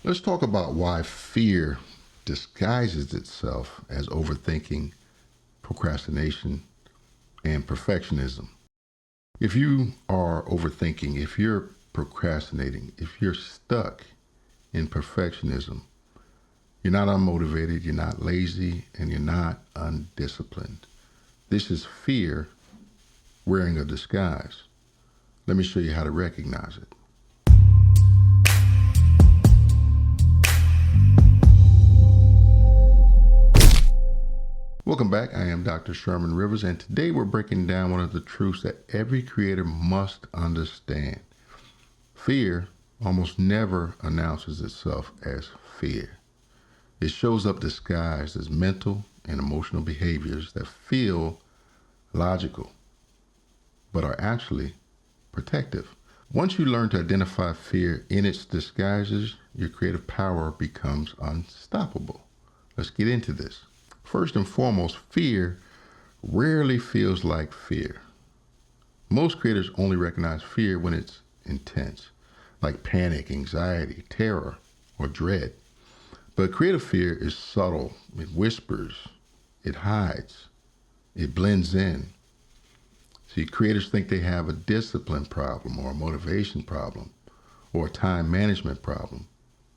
Let's talk about why fear disguises itself as overthinking, procrastination, and perfectionism. If you are overthinking, if you're procrastinating, if you're stuck in perfectionism, you're not unmotivated, you're not lazy, and you're not undisciplined. This is fear wearing a disguise. Let me show you how to recognize it. Welcome back. I am Dr. Sherman Rivers, and today we're breaking down one of the truths that every creator must understand. Fear almost never announces itself as fear. It shows up disguised as mental and emotional behaviors that feel logical, but are actually protective. Once you learn to identify fear in its disguises, your creative power becomes unstoppable. Let's get into this. First and foremost, fear rarely feels like fear. Most creators only recognize fear when it's intense, like panic, anxiety, terror, or dread. But creative fear is subtle. It whispers, it hides, it blends in. See, creators think they have a discipline problem or a motivation problem or a time management problem,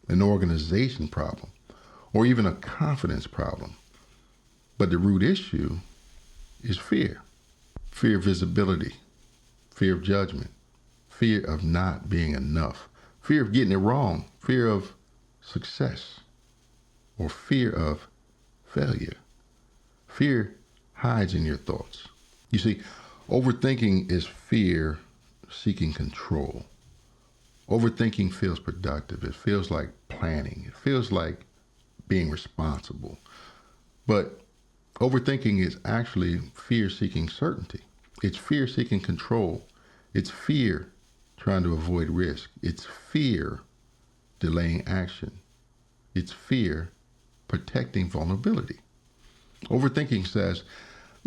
an organization problem, or even a confidence problem. But the root issue is fear. Fear of visibility, fear of judgment, fear of not being enough, fear of getting it wrong, fear of success, or fear of failure. Fear hides in your thoughts. You see, overthinking is fear seeking control. Overthinking feels productive. It feels like planning. It feels like being responsible. But overthinking is actually fear seeking certainty. It's fear seeking control. It's fear trying to avoid risk. It's fear delaying action. It's fear protecting vulnerability. Overthinking says,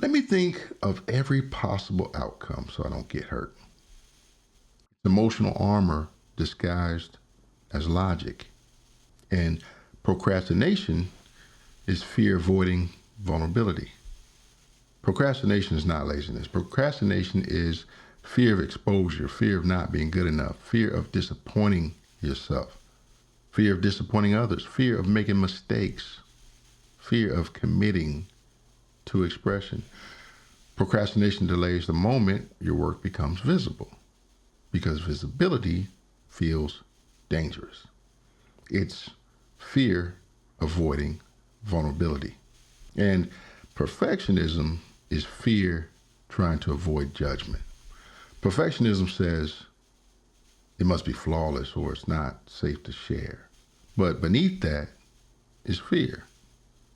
let me think of every possible outcome so I don't get hurt. It's emotional armor disguised as logic. And procrastination is fear avoiding vulnerability. Procrastination is not laziness. Procrastination is fear of exposure, fear of not being good enough, fear of disappointing yourself, fear of disappointing others, fear of making mistakes, fear of committing to expression. Procrastination delays the moment your work becomes visible because visibility feels dangerous. It's fear avoiding vulnerability. And perfectionism is fear trying to avoid judgment. Perfectionism says it must be flawless or it's not safe to share. But beneath that is fear.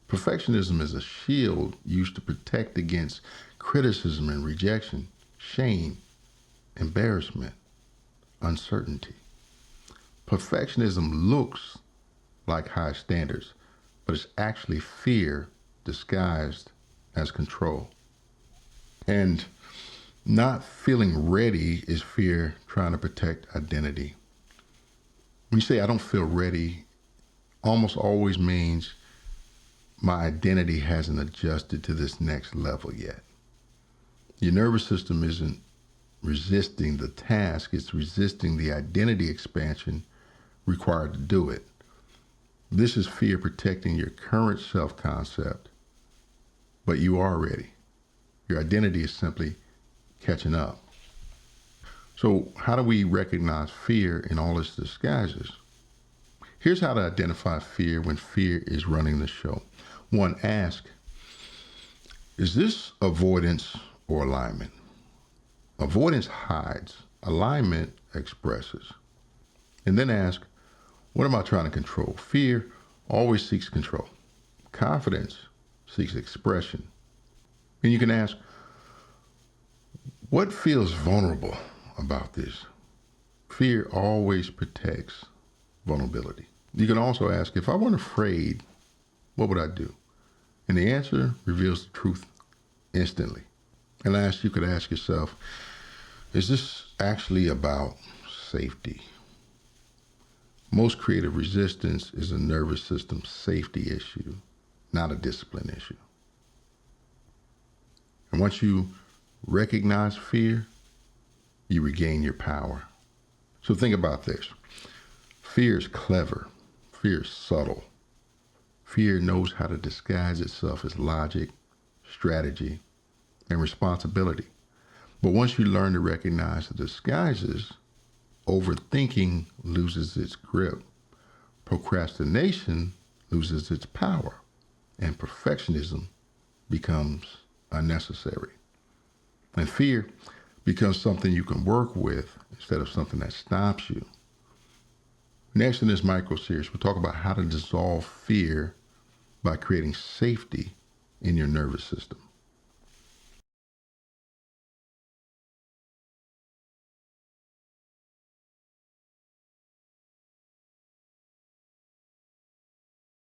Perfectionism is a shield used to protect against criticism and rejection, shame, embarrassment, uncertainty. Perfectionism looks like high standards, but it's actually fear disguised as control. And not feeling ready is fear trying to protect identity. When you say, I don't feel ready, almost always means my identity hasn't adjusted to this next level yet. Your nervous system isn't resisting the task, it's resisting the identity expansion required to do it. This is fear protecting your current self-concept, but you are ready. Your identity is simply catching up. So how do we recognize fear in all its disguises? Here's how to identify fear when fear is running the show. One, ask, is this avoidance or alignment? Avoidance hides, alignment expresses. And then ask, what am I trying to control? Fear always seeks control. Confidence seeks expression. And you can ask, what feels vulnerable about this? Fear always protects vulnerability. You can also ask, if I weren't afraid, what would I do? And the answer reveals the truth instantly. And last, you could ask yourself, is this actually about safety? Most creative resistance is a nervous system safety issue, not a discipline issue. And once you recognize fear, you regain your power. So think about this. Fear is clever. Fear is subtle. Fear knows how to disguise itself as logic, strategy, and responsibility. But once you learn to recognize the disguises, overthinking loses its grip. Procrastination loses its power. And perfectionism becomes unnecessary. And fear becomes something you can work with instead of something that stops you. Next in this micro series, we'll talk about how to dissolve fear by creating safety in your nervous system.